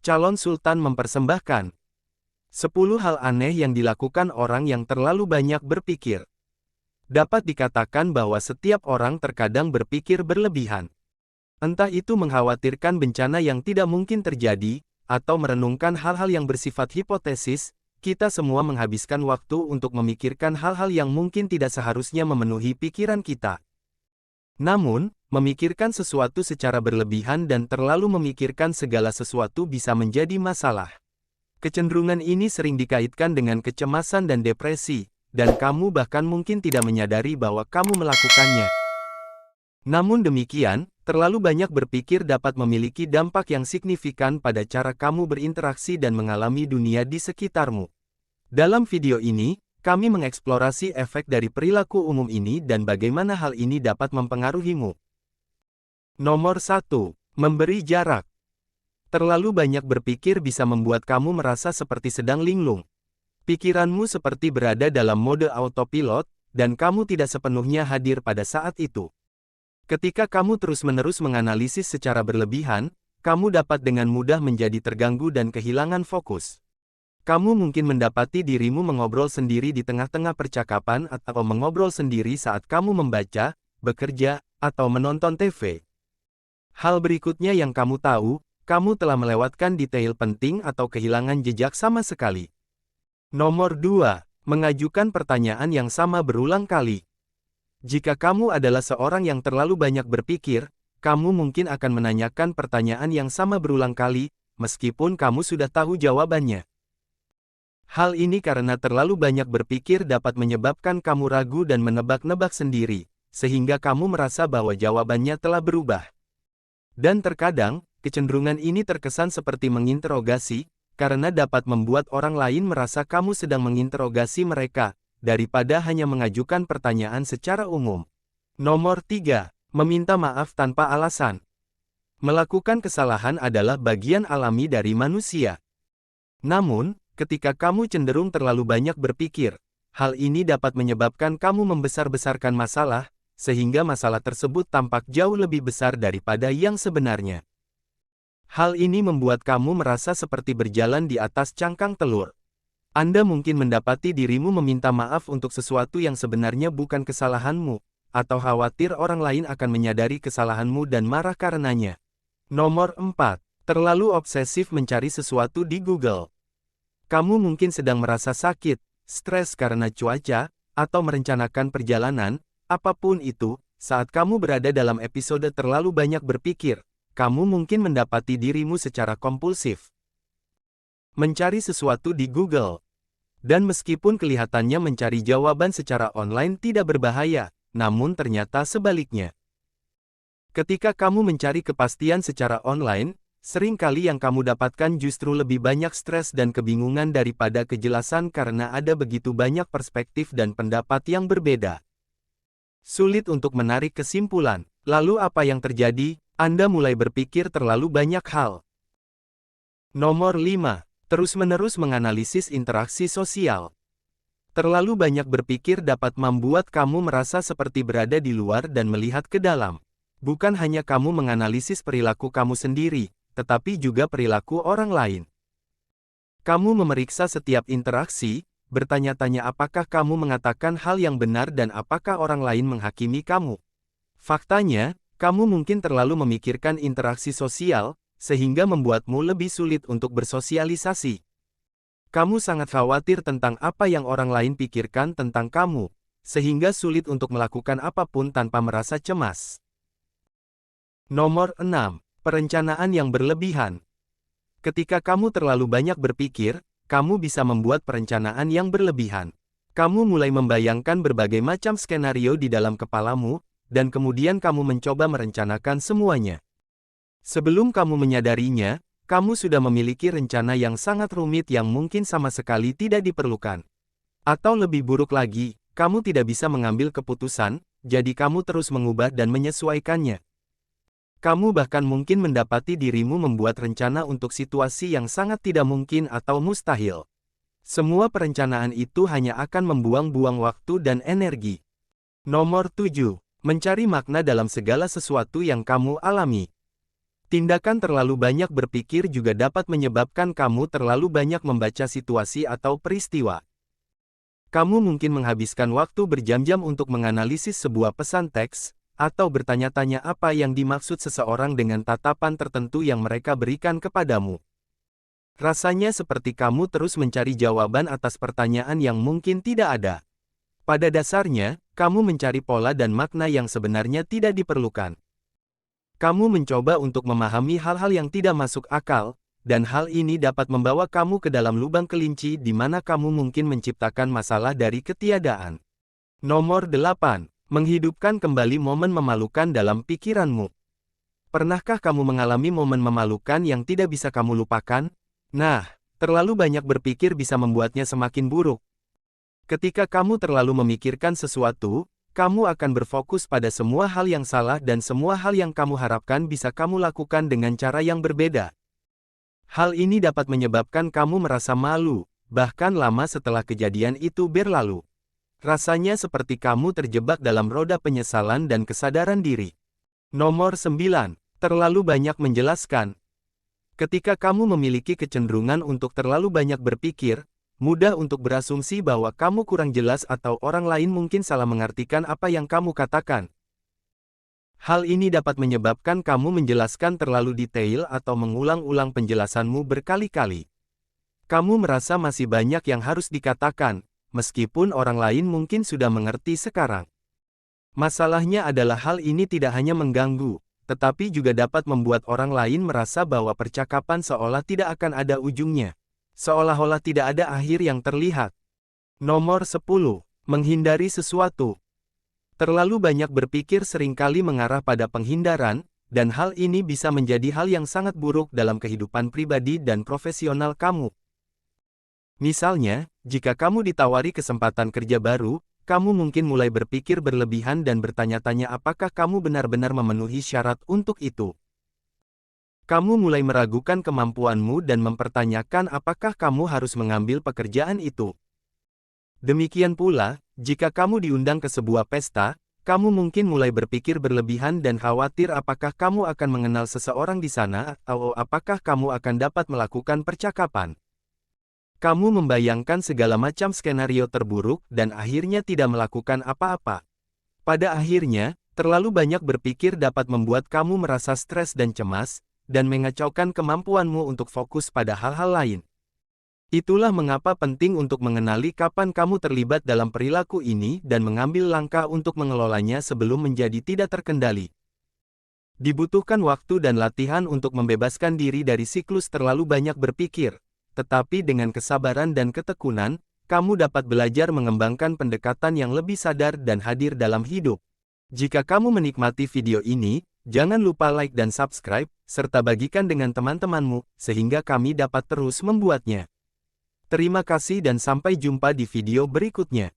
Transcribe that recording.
Calon sultan mempersembahkan 10 hal aneh yang dilakukan orang yang terlalu banyak berpikir. Dapat dikatakan bahwa setiap orang terkadang berpikir berlebihan. Entah itu mengkhawatirkan bencana yang tidak mungkin terjadi, atau merenungkan hal-hal yang bersifat hipotesis, kita semua menghabiskan waktu untuk memikirkan hal-hal yang mungkin tidak seharusnya memenuhi pikiran kita. Namun, memikirkan sesuatu secara berlebihan dan terlalu memikirkan segala sesuatu bisa menjadi masalah. Kecenderungan ini sering dikaitkan dengan kecemasan dan depresi, dan kamu bahkan mungkin tidak menyadari bahwa kamu melakukannya. Namun demikian, terlalu banyak berpikir dapat memiliki dampak yang signifikan pada cara kamu berinteraksi dan mengalami dunia di sekitarmu. Dalam video ini, kami mengeksplorasi efek dari perilaku umum ini dan bagaimana hal ini dapat mempengaruhimu. Nomor 1. Memberi jarak. Terlalu banyak berpikir bisa membuat kamu merasa seperti sedang linglung. Pikiranmu seperti berada dalam mode autopilot, dan kamu tidak sepenuhnya hadir pada saat itu. Ketika kamu terus-menerus menganalisis secara berlebihan, kamu dapat dengan mudah menjadi terganggu dan kehilangan fokus. Kamu mungkin mendapati dirimu mengobrol sendiri di tengah-tengah percakapan atau mengobrol sendiri saat kamu membaca, bekerja, atau menonton TV. Hal berikutnya yang kamu tahu, kamu telah melewatkan detail penting atau kehilangan jejak sama sekali. Nomor 2. Mengajukan pertanyaan yang sama berulang kali. Jika kamu adalah seorang yang terlalu banyak berpikir, kamu mungkin akan menanyakan pertanyaan yang sama berulang kali, meskipun kamu sudah tahu jawabannya. Hal ini karena terlalu banyak berpikir dapat menyebabkan kamu ragu dan menebak-nebak sendiri, sehingga kamu merasa bahwa jawabannya telah berubah. Dan terkadang, kecenderungan ini terkesan seperti menginterogasi, karena dapat membuat orang lain merasa kamu sedang menginterogasi mereka, daripada hanya mengajukan pertanyaan secara umum. Nomor 3. Meminta maaf tanpa alasan. Melakukan kesalahan adalah bagian alami dari manusia. Namun, ketika kamu cenderung terlalu banyak berpikir, hal ini dapat menyebabkan kamu membesar-besarkan masalah, sehingga masalah tersebut tampak jauh lebih besar daripada yang sebenarnya. Hal ini membuat kamu merasa seperti berjalan di atas cangkang telur. Anda mungkin mendapati dirimu meminta maaf untuk sesuatu yang sebenarnya bukan kesalahanmu, atau khawatir orang lain akan menyadari kesalahanmu dan marah karenanya. Nomor 4. Terlalu obsesif mencari sesuatu di Google. Kamu mungkin sedang merasa sakit, stres karena cuaca, atau merencanakan perjalanan, apapun itu, saat kamu berada dalam episode terlalu banyak berpikir, kamu mungkin mendapati dirimu secara kompulsif mencari sesuatu di Google. Dan meskipun kelihatannya mencari jawaban secara online tidak berbahaya, namun ternyata sebaliknya. Ketika kamu mencari kepastian secara online, seringkali yang kamu dapatkan justru lebih banyak stres dan kebingungan daripada kejelasan karena ada begitu banyak perspektif dan pendapat yang berbeda. Sulit untuk menarik kesimpulan. Lalu apa yang terjadi? Anda mulai berpikir terlalu banyak hal. Nomor 5. Terus-menerus menganalisis interaksi sosial. Terlalu banyak berpikir dapat membuat kamu merasa seperti berada di luar dan melihat ke dalam. Bukan hanya kamu menganalisis perilaku kamu sendiri, tetapi juga perilaku orang lain. Kamu memeriksa setiap interaksi, bertanya-tanya apakah kamu mengatakan hal yang benar dan apakah orang lain menghakimi kamu. Faktanya, kamu mungkin terlalu memikirkan interaksi sosial, sehingga membuatmu lebih sulit untuk bersosialisasi. Kamu sangat khawatir tentang apa yang orang lain pikirkan tentang kamu, sehingga sulit untuk melakukan apapun tanpa merasa cemas. Nomor 6. Perencanaan yang berlebihan. Ketika kamu terlalu banyak berpikir, kamu bisa membuat perencanaan yang berlebihan. Kamu mulai membayangkan berbagai macam skenario di dalam kepalamu, dan kemudian kamu mencoba merencanakan semuanya. Sebelum kamu menyadarinya, kamu sudah memiliki rencana yang sangat rumit yang mungkin sama sekali tidak diperlukan. Atau lebih buruk lagi, kamu tidak bisa mengambil keputusan, jadi kamu terus mengubah dan menyesuaikannya. Kamu bahkan mungkin mendapati dirimu membuat rencana untuk situasi yang sangat tidak mungkin atau mustahil. Semua perencanaan itu hanya akan membuang-buang waktu dan energi. Nomor 7. Mencari makna dalam segala sesuatu yang kamu alami. Tindakan terlalu banyak berpikir juga dapat menyebabkan kamu terlalu banyak membaca situasi atau peristiwa. Kamu mungkin menghabiskan waktu berjam-jam untuk menganalisis sebuah pesan teks, atau bertanya-tanya apa yang dimaksud seseorang dengan tatapan tertentu yang mereka berikan kepadamu. Rasanya seperti kamu terus mencari jawaban atas pertanyaan yang mungkin tidak ada. Pada dasarnya, kamu mencari pola dan makna yang sebenarnya tidak diperlukan. Kamu mencoba untuk memahami hal-hal yang tidak masuk akal, dan hal ini dapat membawa kamu ke dalam lubang kelinci di mana kamu mungkin menciptakan masalah dari ketiadaan. Nomor 8. Menghidupkan kembali momen memalukan dalam pikiranmu. Pernahkah kamu mengalami momen memalukan yang tidak bisa kamu lupakan? Nah, terlalu banyak berpikir bisa membuatnya semakin buruk. Ketika kamu terlalu memikirkan sesuatu, kamu akan berfokus pada semua hal yang salah dan semua hal yang kamu harapkan bisa kamu lakukan dengan cara yang berbeda. Hal ini dapat menyebabkan kamu merasa malu, bahkan lama setelah kejadian itu berlalu. Rasanya seperti kamu terjebak dalam roda penyesalan dan kesadaran diri. Nomor 9. Terlalu banyak menjelaskan. Ketika kamu memiliki kecenderungan untuk terlalu banyak berpikir, mudah untuk berasumsi bahwa kamu kurang jelas atau orang lain mungkin salah mengartikan apa yang kamu katakan. Hal ini dapat menyebabkan kamu menjelaskan terlalu detail atau mengulang-ulang penjelasanmu berkali-kali. Kamu merasa masih banyak yang harus dikatakan, meskipun orang lain mungkin sudah mengerti sekarang. Masalahnya adalah hal ini tidak hanya mengganggu, tetapi juga dapat membuat orang lain merasa bahwa percakapan seolah tidak akan ada ujungnya. Seolah-olah tidak ada akhir yang terlihat. Nomor 10. Menghindari sesuatu. Terlalu banyak berpikir seringkali mengarah pada penghindaran, dan hal ini bisa menjadi hal yang sangat buruk dalam kehidupan pribadi dan profesional kamu. Misalnya, jika kamu ditawari kesempatan kerja baru, kamu mungkin mulai berpikir berlebihan dan bertanya-tanya apakah kamu benar-benar memenuhi syarat untuk itu. Kamu mulai meragukan kemampuanmu dan mempertanyakan apakah kamu harus mengambil pekerjaan itu. Demikian pula, jika kamu diundang ke sebuah pesta, kamu mungkin mulai berpikir berlebihan dan khawatir apakah kamu akan mengenal seseorang di sana atau apakah kamu akan dapat melakukan percakapan. Kamu membayangkan segala macam skenario terburuk dan akhirnya tidak melakukan apa-apa. Pada akhirnya, terlalu banyak berpikir dapat membuat kamu merasa stres dan cemas, dan mengacaukan kemampuanmu untuk fokus pada hal-hal lain. Itulah mengapa penting untuk mengenali kapan kamu terlibat dalam perilaku ini dan mengambil langkah untuk mengelolanya sebelum menjadi tidak terkendali. Dibutuhkan waktu dan latihan untuk membebaskan diri dari siklus terlalu banyak berpikir, tetapi dengan kesabaran dan ketekunan, kamu dapat belajar mengembangkan pendekatan yang lebih sadar dan hadir dalam hidup. Jika kamu menikmati video ini, jangan lupa like dan subscribe, serta bagikan dengan teman-temanmu, sehingga kami dapat terus membuatnya. Terima kasih dan sampai jumpa di video berikutnya.